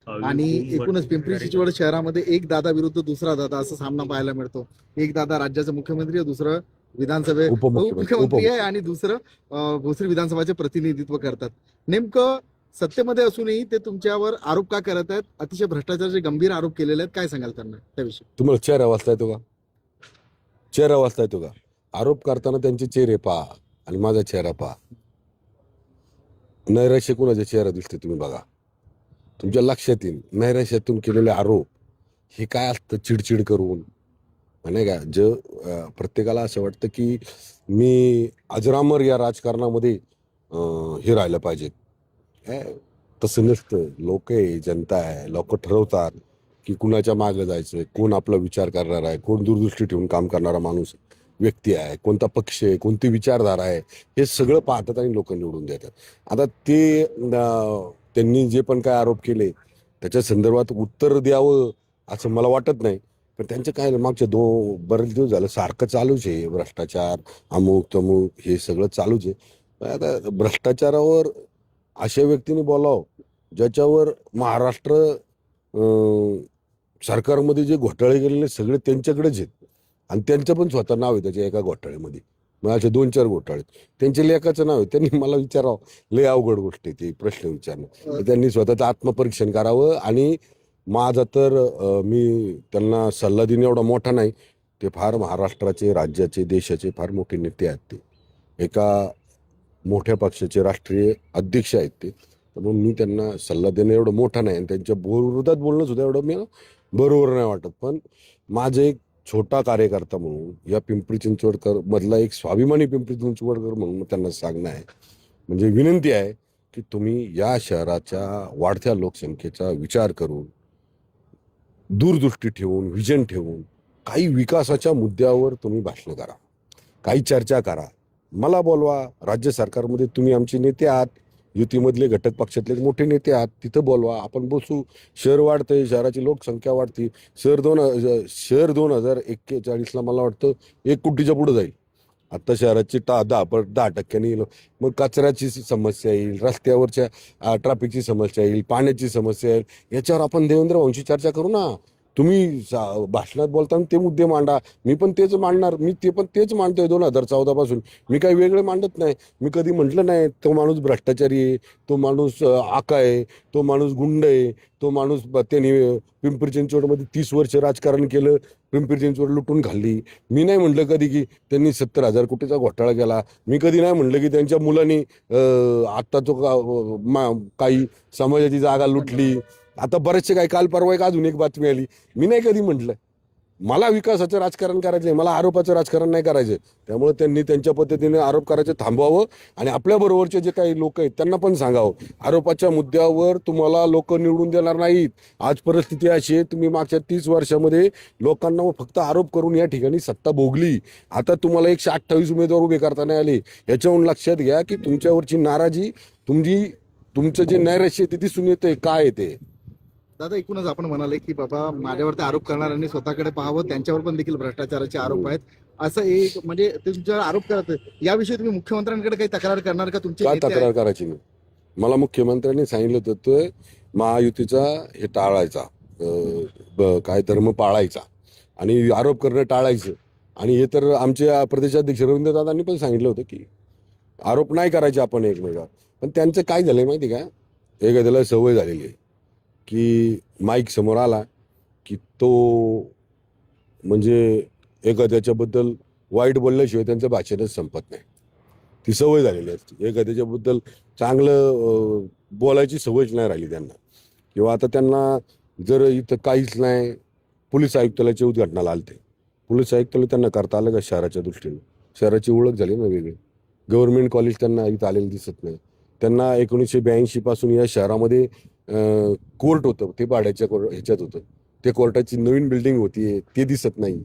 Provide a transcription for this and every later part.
आणि एकूणच पिंपरी चिंचवड शहरामध्ये एक दादा विरुद्ध दुसरा दादा असा सामना पाहायला मिळतो. एक दादा राज्याचा मुख्यमंत्री आहे, दुसरं उपमुख्यमंत्री आहे आणि दुसरं भोसरी विधानसभाचे प्रतिनिधित्व करतात. नेमकं सत्तेमध्ये असूनही ते तुमच्यावर आरोप का करत आहेत? अतिशय भ्रष्टाचाराचे गंभीर आरोप केलेले आहेत, काय सांगाल त्यांना त्याविषयी? तुम्हाला चेहरा वाचता येतो का? चेहरा वाचता येतो का? आरोप करताना त्यांचे चेहरे पहा आणि माझा चेहरा पहा. नैराश्य कुणाचा चेहरा दिसते तुम्ही बघा. तुमच्या लक्षात येईल नैराश्यातून केलेले आरोप हे काय असतं, चिडचिड करून नाही का. प्रत्येकाला असं वाटतं की मी अजरामर या राजकारणामध्ये हे राहिलं पाहिजे. तसं नसतं. लोक आहे, जनता आहे, लोक ठरवतात की कुणाच्या मागे जायचं, कोण आपला विचार करणार आहे, कोण दूरदृष्टी ठेवून काम करणारा माणूस व्यक्ती आहे, कोणता पक्ष आहे, कोणती विचारधारा आहे, हे सगळं पाहतात आणि लोक निवडून देतात. आता ते त्यांनी जे पण काय आरोप केले त्याच्या संदर्भात उत्तर द्यावं असं मला वाटत नाही. पण त्यांचं काय मागच्या बरेच दिवस झालं सारखं चालूच आहे. भ्रष्टाचार, अमुक तमुक हे सगळं चालूच आहे. पण आता भ्रष्टाचारावर अशा व्यक्तीने बोलावं ज्याच्यावर महाराष्ट्र सरकारमध्ये जे घोटाळे गेलेले सगळे त्यांच्याकडेच आहेत आणि त्यांचं पण स्वतः नाव आहे त्याच्या एका घोटाळ्यामध्ये. मग असे 2-4 घोटाळे त्यांच्या लेखाचं नाव आहे. त्यांनी मला विचारावं, लय अवघड गोष्ट आहे ते प्रश्न विचारणं. त्यांनी स्वतःचं आत्मपरीक्षण करावं. आणि माझा तर मी त्यांना सल्ला देणं एवढा मोठा नाही. ते फार महाराष्ट्राचे, राज्याचे, देशाचे फार मोठे नेते आहेत. ते एका मोठ्या पक्षाचे राष्ट्रीय अध्यक्ष आहेत ते. म्हणून मी त्यांना सल्ला देणं एवढं मोठा नाही आणि त्यांच्या विरोधात बोलणं सुद्धा एवढं मी बरोबर नाही वाटत. पण माझं एक छोटा कार्यकर्ता म्हणून या पिंपरी चिंचवडकर मधला एक स्वाभिमानी पिंपरी चिंचवडकर म्हणून त्यांना सांगणं आहे, म्हणजे विनंती आहे की तुम्ही या शहराच्या वाढत्या लोकसंख्येचा विचार करून, दूरदृष्टी ठेवून, व्हिजन ठेवून काही विकासाच्या मुद्द्यावर तुम्ही भाषण करा, काही चर्चा करा. मला बोलवा. राज्य सरकारमध्ये तुम्ही आमचे नेते आहात, युतीमधले घटक पक्षातले मोठे नेते आहात, तिथं बोलवा, आपण बसू. शहर वाढतंय, शहराची लोकसंख्या वाढते. शहर 2041ला मला वाटतं 1 कोटीच्या पुढे जाईल. आता शहराची 10% येईल. मग कचऱ्याची समस्या येईल, रस्त्यावरच्या ट्रॅफिकची समस्या येईल, पाण्याची समस्या येईल. याच्यावर आपण देवेंद्र भाऊंशी चर्चा करू ना. तुम्ही भाषणात बोलताना ते मुद्दे मांडा, मी पण तेच मांडणार. मी तेच मांडतोय 2014 पासून. मी काही वेगळे मांडत नाही. मी कधी म्हटलं नाही तो माणूस भ्रष्टाचारी आहे, तो माणूस आका आहे, तो माणूस गुंड आहे, तो माणूस त्यांनी पिंपरी चिंचवडमध्ये 30 वर्ष राजकारण केलं, पिंपरी चिंचवड लुटून खाल्ली. मी नाही म्हटलं कधी की त्यांनी 70,000 कोटीचा घोटाळा केला. मी कधी नाही म्हटलं की त्यांच्या मुलांनी आत्ता तो काही समाजाची जागा लुटली. आता बरेचसे काही काल परवा एक अजून एक बातमी आली. मी नाही कधी म्हटलं. मला विकासाचं राजकारण करायचंय, मला आरोपाचं राजकारण नाही करायचं. त्यामुळे त्यांनी त्यांच्या पद्धतीने आरोप करायचं थांबवावं आणि आपल्या बरोबरचे जे काही लोक आहेत त्यांना पण सांगावं, आरोपाच्या मुद्द्यावर तुम्हाला लोक निवडून देणार नाहीत. आज परिस्थिती अशी आहे, तुम्ही मागच्या 30 वर्षामध्ये लोकांना फक्त आरोप करून या ठिकाणी सत्ता भोगली. आता तुम्हाला 128 उमेदवार उभे करता नाही आले. याच्यावरून लक्षात घ्या की तुमच्यावरची नाराजी, तुमचं जे नैराश्य ते दिसून येतंय काय ते. दादा, एकूणच आपण म्हणाले की बाबा माझ्यावरती आरोप करणाऱ्यांनी स्वतःकडे पाहावं, त्यांच्यावर पण देखील भ्रष्टाचाराचे आरोप आहेत असं एक म्हणजे ते तुमच्यावर आरोप करत आहेत. याविषयी तुम्ही मुख्यमंत्र्यांकडे काही तक्रार करणार का? तुमची काय तक्रार करायची नाही. मला मुख्यमंत्र्यांनी सांगितलं होतं महायुतीचा हे टाळायचा, काय धर्म पाळायचा आणि आरोप करणं टाळायचं. आणि हे तर आमचे प्रदेशाध्यक्ष रवींद्रदादांनी पण सांगितलं होतं की आरोप नाही करायचे आपण एकमेकावर. पण त्यांचं काय झालंय माहिती का, एखाद्याला सवय झालेली आहे की माईक समोर आला की तो म्हणजे एखाद्याच्याबद्दल वाईट बोलल्याशिवाय त्यांचं भाषणच संपत नाही. ती सवय झालेली असते. एखाद्याच्याबद्दल चांगलं बोलायची सवयच नाही राहिली त्यांना. किंवा आता त्यांना जर इथं काहीच नाही, पोलीस आयुक्तालयाच्या उद्घाटनाला आलते. पोलीस आयुक्तालय त्यांना करता आलं का शहराच्या दृष्टीने? शहराची ओळख झाली ना वेगळी. गव्हर्नमेंट कॉलेज त्यांना इथं आलेलं दिसत नाही. त्यांना 1982 पासून या शहरामध्ये कोर्ट होतं, ते भाड्याच्या ह्याच्यात होतं. ते कोर्टाची नवीन बिल्डिंग होती, ते दिसत नाही.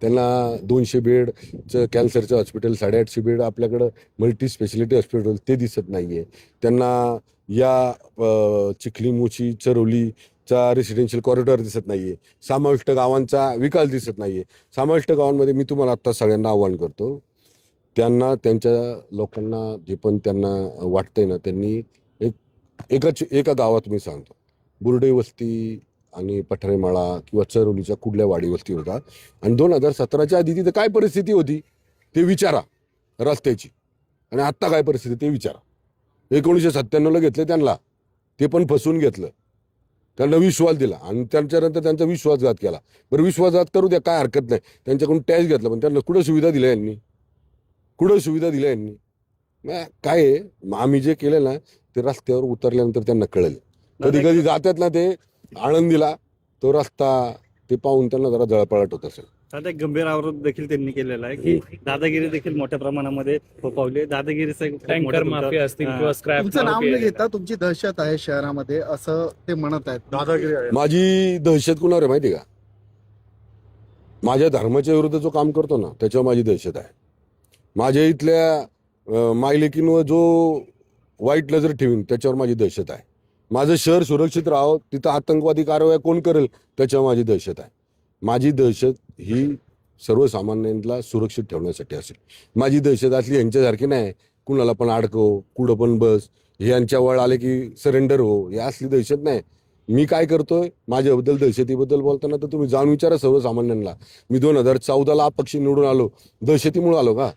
त्यांना 200 बेडचं कॅन्सरचं हॉस्पिटल, 850 बेड आपल्याकडं मल्टी स्पेशालिटी हॉस्पिटल, ते दिसत नाही आहे. त्यांना या चिखली, मोची, चरवलीचा रेसिडेन्शियल कॉरिडॉर दिसत नाही आहे. समाविष्ट गावांचा विकास दिसत नाही आहे. समाविष्ट गावांमध्ये मी तुम्हाला आत्ता सगळ्यांना आव्हान करतो, त्यांना त्यांच्या लोकांना जे पण त्यांना वाटतंय ना, त्यांनी एका गावात मी सांगतो, बुर्डे वस्ती आणि पठारेमाळा किंवा चरोलीच्या कुठल्या वाडी वस्ती होता, आणि 2017च्या आधी तिथं काय परिस्थिती होती ते विचारा रस्त्याची, आणि आत्ता काय परिस्थिती ते विचारा. 1997ला घेतले त्यांना, ते पण फसवून घेतलं, त्यांना विश्वास दिला आणि त्यांच्यानंतर त्यांचा विश्वासघात केला. बरं विश्वासघात करू द्या, काय हरकत नाही, त्यांच्याकडून टॅक्स घेतला, पण त्यांना कुठं सुविधा दिल्या यांनी, कुठं सुविधा दिल्या यांनी? काय आहे, आम्ही जे केलं ना ते रस्त्यावर उतरल्यानंतर त्यांना कळेल. कधी कधी जातात ना ते आळंदीला, तो रस्ता ते पाहून त्यांना जरा जळपळाट होत असेल. आता एक गंभीर आरोप देखील त्यांनी केलेला आहे की दादागिरी देखील मोठ्या प्रमाणामध्ये फोफावली. दादागिरीचा एक खूप मोठा टँकर तुमचा, माफिया असतील किंवा स्क्रॅप तुमचं नाव न घेता तुमची दहशत आहे शहरामध्ये असं ते म्हणत आहेत. दादागिरी आहे. माझी दहशत कुणावर आहे माहिती का? माझ्या धर्माच्या विरुद्ध जो काम करतो ना त्याच्यावर माझी दहशत आहे. माझ्या इथल्या मायलेकींवर जो वाईट नजर ठेवीन त्याच्यावर माझी दहशत आहे. माझं शहर सुरक्षित राहावं, तिथं आतंकवादी कारवाया कोण करेल त्याच्यावर माझी दहशत आहे. माझी दहशत ही सर्वसामान्यांना सुरक्षित ठेवण्यासाठी असेल. माझी दहशत असली यांच्यासारखी नाही, कुणाला पण अडकव, कुठं पण बस, हे यांच्या वळ आले की सरेंडर हो, हे असली दहशत नाही. मी काय करतोय माझ्याबद्दल दहशतीबद्दल बोलताना तर तुम्ही जाऊन विचारा सर्वसामान्यांना. मी 2014ला अपक्ष निवडून आलो, दहशतीमुळे आलो का?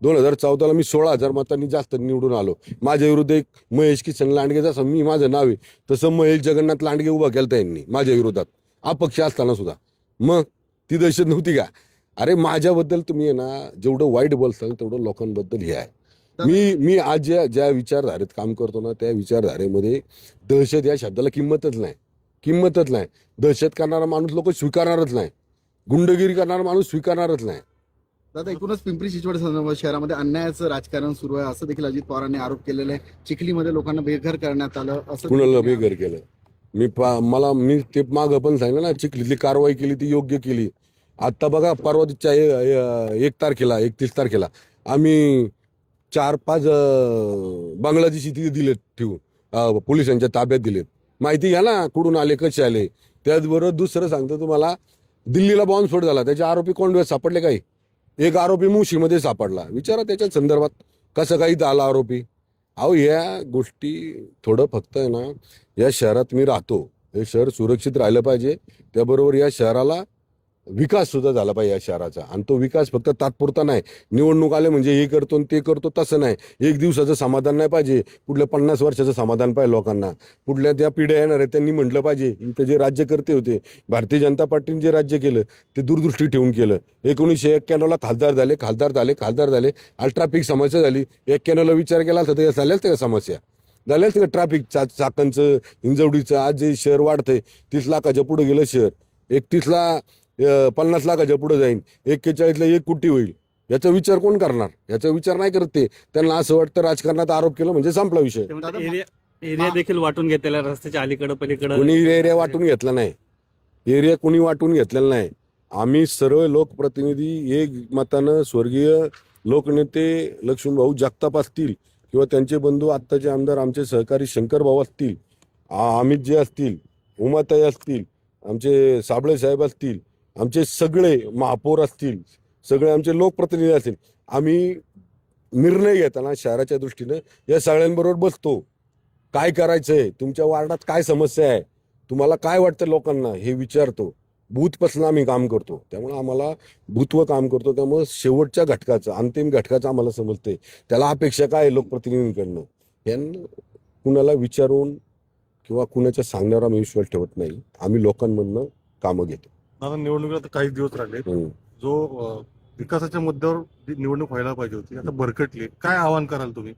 2014ला मी 16,000 मतांनी जास्त निवडून आलो. माझ्या विरुद्ध एक महेश किसन लांडगे, जसं मी माझं नाव आहे तसं महेश जगन्नाथ लांडगे उभा केलता यांनी माझ्या विरोधात अपक्ष असताना सुद्धा. मग ती दहशत नव्हती का? अरे माझ्याबद्दल तुम्ही आहे ना जेवढं वाईट बोलताल तेवढं लोकांबद्दल हे आहे. मी आज ज्या विचारधारेत काम करतो ना त्या विचारधारेमध्ये दहशत या शब्दाला किंमतच नाही. दहशत करणारा माणूस लोक स्वीकारणारच नाही, गुंडगिरी करणारा माणूस स्वीकारणारच नाही. दादा, एकूणच पिंपरी चिंचवड शहरामध्ये अन्यायाचं राजकारण सुरू आहे असं देखील अजित पवारांनी आरोप केलेला आहे. चिखलीमध्ये लोकांना बेघर करण्यात आलं असं कुणाला बेघर केलं? मी ते मागं पण सांगितलं ना, चिखलीतली कारवाई केली ती योग्य केली. आता बघा परवाच्या 31 तारखेला आम्ही 4-5 बांगलादेशी तिथे दिलेत ठेवून, पोलिसांच्या ताब्यात दिलेत. माहिती घ्या ना कुठून आले, कसे आले. त्याचबरोबर दुसरं सांगतो तुम्हाला, दिल्लीला बॉम्बस्फोट झाला, त्याचे आरोपी कोण सापडले? काही एक आरोपी मुशीमध्ये सापडला, विचारा त्याच्या संदर्भात कसं काही आला आरोपी. अहो या गोष्टी थोडं फक्त आहे ना, या शहरात मी राहतो, हे शहर सुरक्षित राहिलं पाहिजे, त्याबरोबर या शहराला विकास सुद्धा झाला पाहिजे या शहराचा. आणि तो विकास फक्त तात्पुरता नाही, निवडणूक आले म्हणजे हे करतो ते करतो तसं नाही. एक दिवसाचं समाधान नाही पाहिजे, पुढल्या 50 वर्षाचं समाधान पाहिजे लोकांना. पुढल्या त्या पिढ्या येणार आहे त्यांनी म्हटलं पाहिजे इथं जे राज्यकर्ते होते, भारतीय जनता पार्टीने जे राज्य केलं ते दूरदृष्टी ठेवून केलं. 1991ला खासदार झाले, आज ट्रॅफिक समस्या झाली. 91ला विचार केला तर झाल्याच त्या समस्या झाल्याच का? ट्रॅफिक चाकणचं, हिंजवडीचं, आज जे शहर वाढतंय 30 लाखाच्या पुढे गेलं शहर, 31ला 50 लाखाच्या पुढे जाईन, 41ला 1 कोटी होईल. याचा विचार कोण करणार? याचा विचार नाही करत ते. त्यांना असं वाटतं राजकारणात आरोप केलं म्हणजे संपला विषय. एरिया देखील वाटून घेतलेला रस्त्याच्या अलीकडे पलीकडे. कोणी एरिया वाटून घेतला नाही, एरिया कोणी वाटून घेतलेला नाही. आम्ही सर्व लोकप्रतिनिधी एक मतानं स्वर्गीय लोकनेते लक्ष्मणभाऊ जगताप असतील किंवा त्यांचे बंधू आत्ताचे आमदार आमचे सहकारी शंकरभाऊ असतील, अमित जे असतील, उमाताई असतील, आमचे साबळे साहेब असतील, आमचे सगळे महापौर असतील, सगळे आमचे लोकप्रतिनिधी असतील, आम्ही निर्णय घेताना शहराच्या दृष्टीनं या सगळ्यांबरोबर बसतो. काय करायचंय, तुमच्या वार्डात काय समस्या आहे, तुम्हाला काय वाटतं लोकांना हे विचारतो. बूथपासून आम्ही काम करतो, त्यामुळे आम्हाला बूथवर काम करतो, त्यामुळे शेवटच्या घटकाचं, अंतिम घटकाचं आम्हाला समजते त्याला अपेक्षा काय आहे लोकप्रतिनिधींकडनं. यांना कुणाला विचारून किंवा कुणाच्या सांगण्यावर आम्ही विश्वास ठेवत नाही. आम्ही लोकांमधनं कामं घेतो. आता निवडणुकीला तर काही दिवस राहिले, जो विकासाच्या मुद्द्यावर निवडणूक व्हायला पाहिजे होती आता भरकटली, काय आवाहन कराल तुम्ही?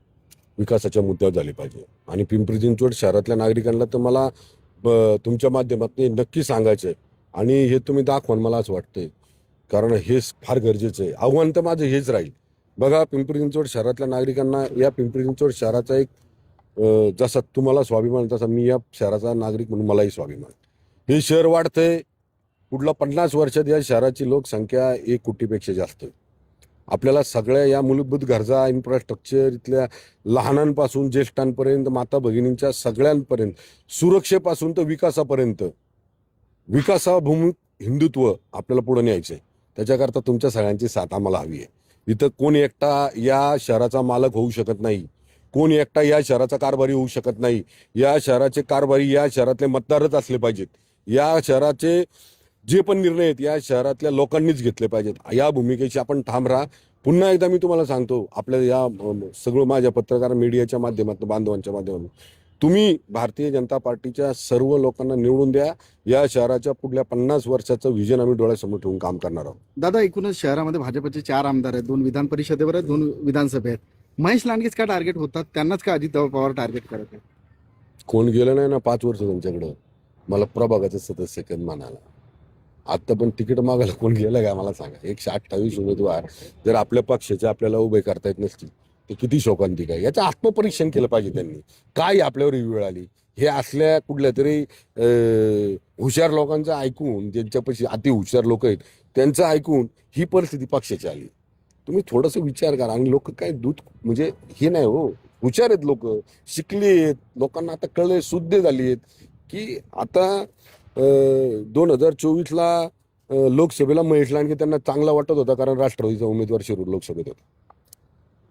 विकासाच्या मुद्द्यावर झाले पाहिजे. आणि पिंपरी चिंचवड शहरातल्या नागरिकांना तर मला तुमच्या माध्यमातून नक्की सांगायचं आहे, आणि हे तुम्ही दाखवा मला असं वाटतंय, कारण हे फार गरजेचं आहे. आव्हान तर माझं हेच राहील. बघा, पिंपरी चिंचवड शहरातल्या नागरिकांना, या पिंपरी चिंचवड शहराचा एक जसा तुम्हाला स्वाभिमान तसा मी या शहराचा नागरिक म्हणून मलाही स्वाभिमान. हे शहर वाढतंय, पुढल्या 50 वर्षात या शहराची लोकसंख्या 1 कोटीपेक्षा जास्त आहे. आपल्याला सगळ्या या मूलभूत गरजा, इन्फ्रास्ट्रक्चर, इथल्या लहानांपासून ज्येष्ठांपर्यंत, माता भगिनींच्या सगळ्यांपर्यंत, सुरक्षेपासून तर विकासापर्यंत, विकासाभिमुख हिंदुत्व आपल्याला पुढे न्यायचं आहे. त्याच्याकरता तुमच्या सगळ्यांची साथ आम्हाला हवी आहे. इथं कोण एकटा या शहराचा मालक होऊ शकत नाही, कोण एकटा या शहराचा कारभारी होऊ शकत नाही. या शहराचे कारभारी या शहरातले मतदारच असले पाहिजेत. या शहराचे जे पण निर्णय आहेत या शहरातल्या लोकांनीच घेतले पाहिजेत. या भूमिकेशी आपण ठाम राहा. पुन्हा एकदा मी तुम्हाला सांगतो, आपल्या या सगळं माझ्या पत्रकार मीडियाच्या माध्यमातून, बांधवांच्या माध्यमातून, तुम्ही भारतीय जनता पार्टीच्या सर्व लोकांना निवडून द्या. या शहराच्या पुढल्या 50 वर्षाचं व्हिजन आम्ही डोळ्यासमोर ठेवून काम करणार आहोत. दादा, एकूणच शहरामध्ये भाजपचे 4 आमदार आहेत, 2 विधान परिषदेवर आहेत, 2 विधानसभे आहेत. महेश लांडगेच का टार्गेट होतात? त्यांनाच का अजित पवार टार्गेट करत आहेत? कोण गेलं नाही ना 5 वर्ष त्यांच्याकडं मला प्रभागाचं सदस्य कधी म्हणाला. आता पण तिकीट मागायला कोण गेलं का मला सांगा. 128 उमेदवार जर आपल्या पक्षाचे आपल्याला उभे करता येत नसतील ते किती शोकांतिक आहे. याचं आत्मपरीक्षण केलं पाहिजे त्यांनी. काय आपल्यावर ही वेळ आली? हे असल्या कुठल्या तरी हुशार लोकांचं ऐकून, ज्यांच्यापाशी अति हुशार लोक आहेत त्यांचं ऐकून ही परिस्थिती पक्षाची आली. तुम्ही थोडंसं विचार करा. आणि लोक काय दूध म्हणजे हे नाही हो, हुशार आहेत लोक, शिकले आहेत, लोकांना आता कळले, शुद्ध झाली आहेत की आता 2024ला लोकसभेला महेश लांडगे त्यांना चांगला वाटत होता कारण राष्ट्रवादीचा उमेदवार शिरूर लोकसभेत होता.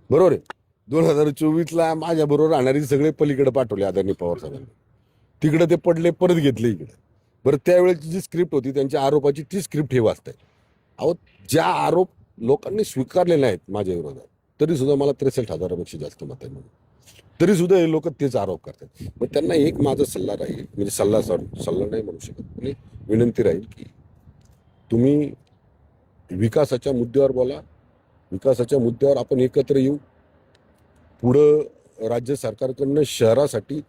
बरोबर आहे. 2024ला माझ्या बरोबर राहणारे सगळे पलीकडे पाठवले आदरणीय पवार साहेबांनी. तिकडे ते पडले, परत घेतले इकडे. बरं, त्यावेळेची जी स्क्रिप्ट होती त्यांच्या आरोपाची, ती स्क्रिप्ट हे वाचताय. अहो, ज्या आरोप लोकांनी स्वीकारले नाहीत माझ्या विरोधात, तरी सुद्धा मला 63,000पेक्षा जास्त मत आहे म्हणून, तरी सुद्धा हे लोक तेच आरोप करतात. मग त्यांना एक माझा सल्ला राहील, म्हणजे सल्ला नाही म्हणू शकत, म्हणजे विनंती राहील की तुम्ही विकासाच्या मुद्द्यावर बोला. विकासाच्या मुद्द्यावर आपण एकत्र येऊ. पुढं राज्य सरकारकडनं शहरासाठी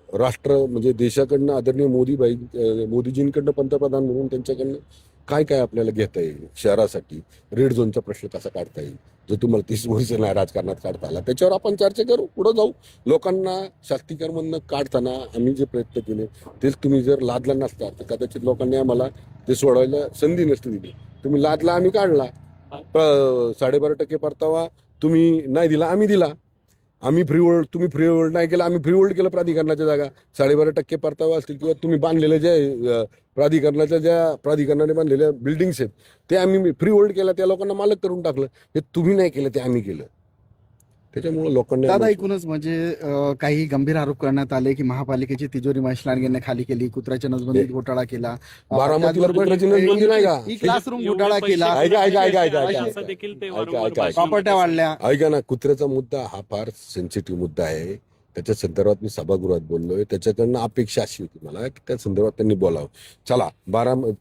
राष्ट्र म्हणजे देशाकडनं आदरणीय मोदीजींकडनं पंतप्रधान म्हणून त्यांच्याकडनं काय काय आपल्याला घेता येईल शहरासाठी. रेड झोनचा प्रश्न कसा काढता येईल, जो तुम्हाला 30 वर्ष नाही राजकारणात काढता आला, त्याच्यावर आपण चर्चा करू, पुढे जाऊ. लोकांना शास्तीकरमधनं काढताना आम्ही जे प्रयत्न केले तेच तुम्ही जर लादला नसता तर कदाचित लोकांनी आम्हाला ते सोडवायला संधी नसती दिली. तुम्ही लादला, आम्ही काढला. 12.5% परतावा तुम्ही नाही दिला, आम्ही दिला. आम्ही फ्रीहोल्ड, तुम्ही फ्रीहोल्ड नाही केलं, आम्ही फ्रीहोल्ड केलं प्राधिकरणाच्या जागा. 12.5% परतावा असतील किंवा तुम्ही बांधलेल्या ज्या प्राधिकरणाने बांधलेल्या बिल्डिंग्स आहेत ते आम्ही फ्रीहोल्ड केला, त्या लोकांना मालक करून टाकलं. हे तुम्ही नाही केलं, ते आम्ही केलं. त्याच्यामुळे लोकांनी दादा, एकूणच म्हणजे काही गंभीर आरोप करण्यात आले की महापालिकेची तिजोरी महेश लांडगेंनी खाली केली, कुत्र्याच्या नसबंदीत घोटाळा केला, बारामतीवर कुत्र्याची नसबंदी नाही का, क्लासरूम घोटाळा केला, प्रॉपर्ट्या वाढल्या. ऐका ना, कुत्र्याचा मुद्दा हा फार सेन्सिटिव्ह मुद्दा आहे. त्याच्या संदर्भात मी सभागृहात बोललोय. त्याच्याकडनं अपेक्षा अशी होती मला की त्या संदर्भात त्यांनी बोलावं. चला,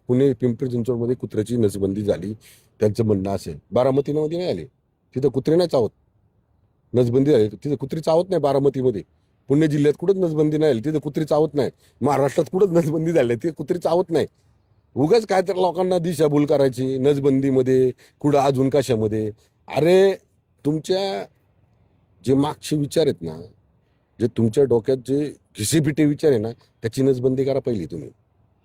पुणे पिंपरी चिंचवडमध्ये कुत्र्याची नसबंदी झाली, त्यांचं म्हणणं असेल. बारामतीमध्ये नाही आले, तिथं कुत्रे नाही चावत. नसबंदी झाली तिथे कुत्री चावत नाही. बारामतीमध्ये, पुणे जिल्ह्यात कुठंच नसबंदी नाही झाली, तिथे कुत्री चावत नाही. महाराष्ट्रात कुठंच नसबंदी झाली, तिथे कुत्री चावत नाही. उगाच काय तर लोकांना दिशाभूल करायची नसबंदीमध्ये, कुठं अजून कशामध्ये. अरे, तुमच्या जे मागचे विचार आहेत ना, जे तुमच्या डोक्यात जे घिसेपिटे विचार आहे ना, त्याची नसबंदी करा पहिली तुम्ही,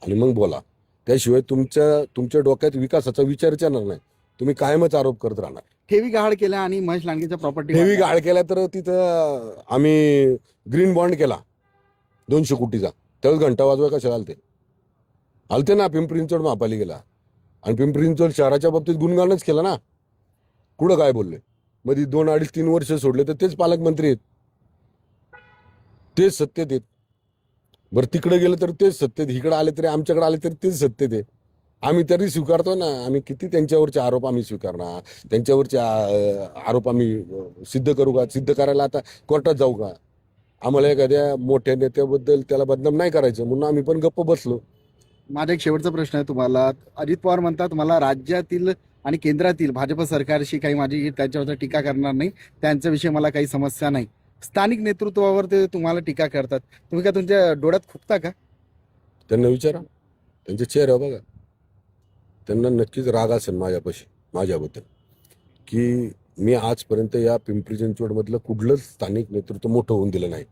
आणि मग बोला. त्याशिवाय तुमच्या डोक्यात विकासाचा विचारच येणार नाही. तुम्ही कायमच आरोप करत राहणार. ठेवी गहाळ केल्या आणि महेश लांडगेच्या प्रॉपर्टी ठेवी गहाळ केल्या तर तिथं आम्ही ग्रीन बॉन्ड केला 200 कोटीचा. त्यावेळेस घंटा वाजवाय कशाला आलते ना पिंपरी चिंचवड महापालिकेला. आणि पिंपरी चिंचवड शहराच्या बाबतीत गुणगानच केलं ना. कुठं काय बोलले? मध्ये 2, 2.5, 3 वर्ष सोडले तर तेच पालकमंत्री आहेत, तेच सत्तेत आहेत. बरं, तिकडे गेलं तर तेच सत्तेत, इकडे आले तरी, आमच्याकडे आले तरी तेच सत्तेत आहे. आम्ही तरी स्वीकारतो ना. आम्ही किती त्यांच्यावरचे आरोप आम्ही स्वीकारणार, त्यांच्यावरचे आरोप आम्ही सिद्ध करू का? सिद्ध करायला आता कोर्टात जाऊ का? आम्हाला एखाद्या मोठ्या नेत्याबद्दल त्याला बदनाम नाही करायचं म्हणून आम्ही पण गप्प बसलो. माझा एक शेवटचा प्रश्न आहे तुम्हाला. अजित पवार म्हणतात मला राज्यातील आणि केंद्रातील भाजप सरकारशी काही माझी त्याच्यावर टीका करणार नाही, त्यांच्याविषयी मला काही समस्या नाही. स्थानिक नेतृत्वावर ते तुम्हाला टीका करतात, तुम्ही का तुमच्या डोळ्यात खुपता का? त्यांना विचारा, त्यांच्या चेहऱ्यावर बघा. त्यांना नक्कीच राग असेल माझ्याबद्दल की मी आजपर्यंत या पिंपरी चिंचवडमधलं कुठलंच स्थानिक नेतृत्व मोठं होऊन दिलं नाही,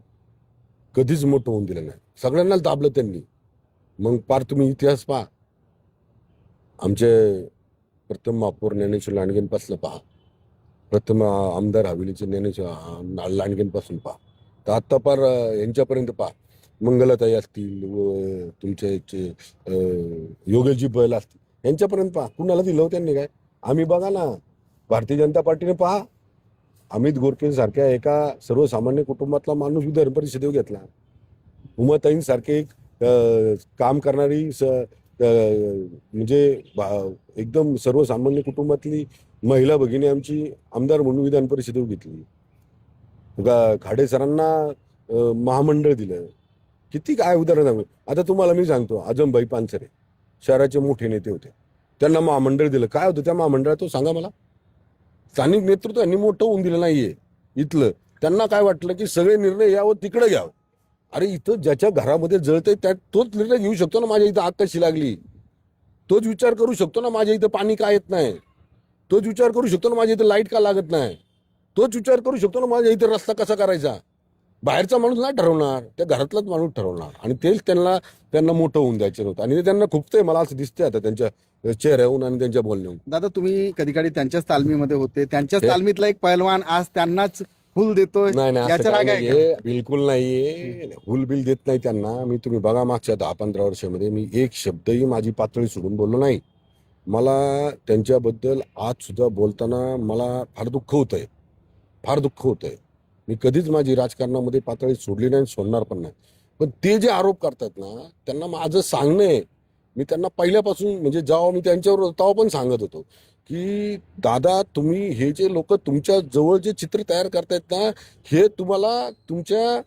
कधीच मोठं होऊन दिलं नाही. सगळ्यांनाच दाबलं त्यांनी. मग पार तुम्ही इतिहास पहा. आमचे प्रथम महापौर ज्ञानेश्वर लांडगेंपासून पहा, प्रथम आमदार हवेलीचे ज्ञानेश्वर लांडगेंपासून पहा, तर आत्ता पार यांच्यापर्यंत पहा. मंगलाताई असतील, तुमचे योगेशजी बैल असतील, यांच्यापर्यंत पहा. कुणाला दिलं त्यांनी काय? आम्ही बघा ना, भारतीय जनता पार्टीने पहा, अमित गोरखेंसारख्या एका सर्वसामान्य कुटुंबातला माणूस विधान परिषदेवर घेतला. उमाताईंसारखे एक काम करणारी म्हणजे एकदम सर्वसामान्य कुटुंबातली महिला भगिनी आमची आमदार म्हणून विधान परिषदेवर घेतली. खाडे सरांना महामंडळ दिलं. किती काय उदाहरण आहे. आता तुम्हाला मी सांगतो, आजमभाई पानसरे शहराचे मोठे नेते होते, त्यांना महामंडळ दिलं. काय होतं त्या महामंडळात तो सांगा मला. स्थानिक नेतृत्वांनी मोठं होऊन दिलं नाहीये इथलं. त्यांना काय वाटलं की सगळे निर्णय यावं तिकडे घ्यावं. अरे इथं ज्याच्या घरामध्ये जळतंय त्या तोच निर्णय घेऊ शकतो ना. माझ्या इथं आग कशी लागली तोच विचार करू शकतो ना. माझ्या इथं पाणी का येत नाही तोच विचार करू शकतो ना. माझ्या इथं लाईट का लागत नाही तोच विचार करू शकतो ना. माझ्या इथं रस्ता कसा करायचा. बाहेरचा माणूस नाही ठरवणार, त्या घरातलाच माणूस ठरवणार. आणि तेच त्यांना मोठं होऊन द्यायचं नव्हतं. आणि ते त्यांना खुपतंय, मला असं दिसतंय आता त्यांच्या चेहऱ्याहून आणि त्यांच्या बोलण्याहून. दादा तुम्ही कधी कधी त्यांच्याच तालमीमध्ये होते, त्यांच्याच तालमीतला एक पैलवान आज त्यांनाच फुल देतोय, नाही असं याच्या काही राग आहे का? नाहीये, बिलकुल नाहीये. फुल बिल देत नाही त्यांना मी. तुम्ही बघा मागच्या 10-15 वर्षामध्ये मी एक शब्दही माझी पातळी सोडून बोललो नाही. मला त्यांच्याबद्दल आज सुद्धा बोलताना मला फार दुःख होतंय. मी कधीच माझी राजकारणामध्ये पातळी सोडली नाही, सोडणार पण नाही. पण ते जे आरोप करतात ना, त्यांना माझं सांगणं आहे. मी त्यांना पहिल्यापासून म्हणजे जेव्हा मी त्यांच्यावर तेव्हा पण सांगत होतो की दादा तुम्ही हे जे लोक तुमच्या जवळ जे चित्र तयार करतायत ना, हे तुम्हाला तुमच्या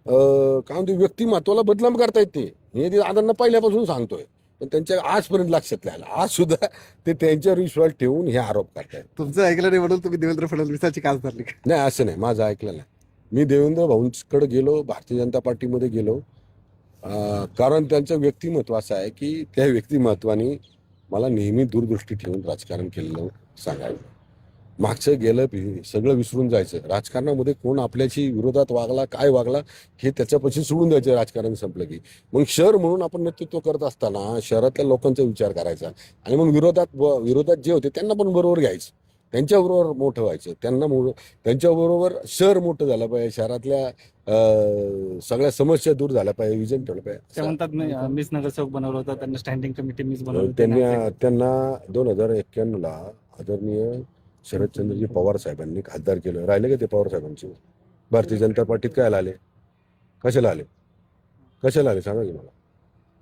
काय म्हणतो व्यक्तिमत्वाला बदनाम करतायत. हे दादांना पहिल्यापासून सांगतोय. पण त्यांच्या आजपर्यंत लक्षात नाही आलं. आज सुद्धा ते त्यांच्यावर विश्वास ठेवून हे आरोप करतायत. तुमचं ऐकलं नाही म्हणून तुम्ही देवेंद्र फडणवीसाची कास धरली का? नाही असं नाही, माझं ऐकलं नाही. मी देवेंद्र भाऊंकडे गेलो, भारतीय जनता पार्टीमध्ये गेलो, कारण त्यांचं व्यक्तिमत्व असं आहे की त्या व्यक्तिमत्वाने मला नेहमी दूरदृष्टी ठेवून राजकारण केलेलं सांगायचं. मागचं गेलं सगळं विसरून जायचं. राजकारणामध्ये कोण आपल्याशी विरोधात वागला काय वागला हे त्याच्यापाशी सोडून द्यायचं. राजकारण संपलं की मग शहर म्हणून आपण नेतृत्व करत असताना शहरातल्या लोकांचा विचार करायचा आणि मग विरोधात जे होते त्यांना पण बरोबर घ्यायचं, त्यांच्याबरोबर मोठं व्हायचं. त्यांच्याबरोबर शहर मोठं झालं पाहिजे, शहरातल्या सगळ्या समस्या दूर झाल्या पाहिजे, विजन ठेवलं ते पाहिजे. म्हणतात मीच नगरसेवक बनवलं होतं, त्यांना स्टँडिंग कमिटी मीच बनवलं त्यांना 2091 आदरणीय शरदचंद्रजी पवार साहेबांनी खासदार केलं. राहिले का ते पवार साहेबांचे? भारतीय जनता पार्टीत काय आले? कशाला आले सांगा की मला.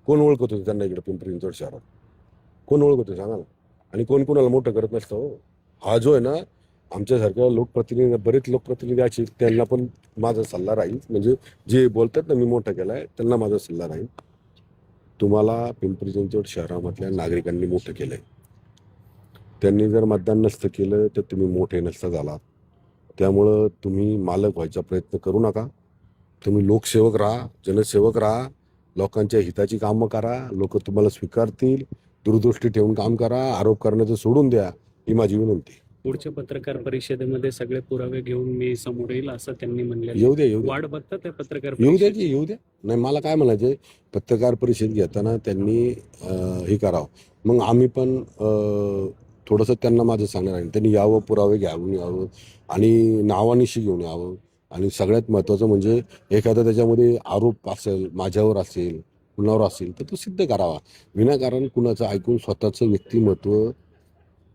कोण ओळखत होते त्यांना इकडे पिंपरी चिंचवड शहरात? कोण ओळखत होते सांगा ना. आणि कोण कोणाला मोठं करत नसतं हो. हा जो आहे ना आमच्यासारख्या लोकप्रतिनिधी, बरेच लोकप्रतिनिधी असे, त्यांना पण माझा सल्ला राहील. म्हणजे जे बोलतात ना मी मोठं केलंय त्यांना माझा सल्ला राहील. तुम्हाला पिंपरी चिंचवड शहरामधल्या नागरिकांनी मोठं केलंय. त्यांनी जर मतदान नसतं केलं तर तुम्ही मोठे नसता झालात. त्यामुळं तुम्ही मालक व्हायचा प्रयत्न करू नका. तुम्ही लोकसेवक राहा, जनसेवक राहा, लोकांच्या हिताची कामं करा. लोक तुम्हाला स्वीकारतील. दूरदृष्टी ठेवून काम करा. आरोप करण्याचं सोडून द्या, ही माझी विनंती. पुढच्या पत्रकार परिषदेमध्ये सगळे पुरावे घेऊन मी समोर येईल असं त्यांनी म्हणले. येऊ द्या वाढ बघतात त्या पत्रकार येऊ द्या. नाही मला काय म्हणायचंय, पत्रकार परिषद घेताना त्यांनी हे करावं. मग आम्ही पण थोडंसं त्यांना माझं सांगणार आहे. त्यांनी यावं, पुरावे घेऊन यावं आणि नावानिशी घेऊन यावं. आणि सगळ्यात महत्त्वाचं म्हणजे एखादा त्याच्यामध्ये आरोप असेल, माझ्यावर असेल, कुणावर असेल तर तो सिद्ध करावा. विनाकारण कुणाचं ऐकून स्वतःचं व्यक्तिमत्व,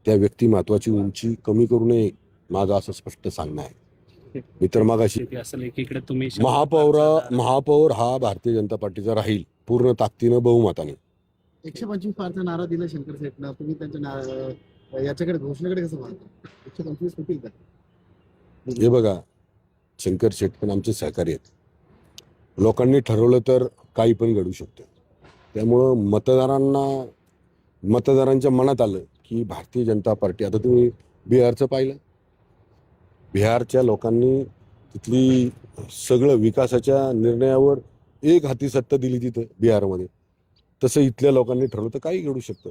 त्या व्यक्तिमत्वाची उंची कमी करू नये, माझं असं स्पष्ट सांगणं आहे. मी तर मागाशी असेल एकीकडे तुम्ही महापौर हा भारतीय जनता पार्टीचा राहील पूर्ण ताकदीनं, बहुमताने. 125 पारचा नारा दिला शंकर शेटनं, तुम्ही त्यांच्या याच्याकडे घोषणेकडे कसं पाहता? 125 होतील का? हे बघा, शंकर शेट पण आमचे सहकारी आहेत. लोकांनी ठरवलं तर काही पण घडू शकतं. त्यामुळं मतदारांच्या मनात आलं की भारतीय जनता पार्टी. आता तुम्ही बिहारचं पाहिलं, बिहारच्या लोकांनी तिथली सगळं विकासाच्या निर्णयावर एक हाती सत्ता दिली तिथं बिहारमध्ये. तसं इथल्या लोकांनी ठरवलं तर काही घडू शकतं.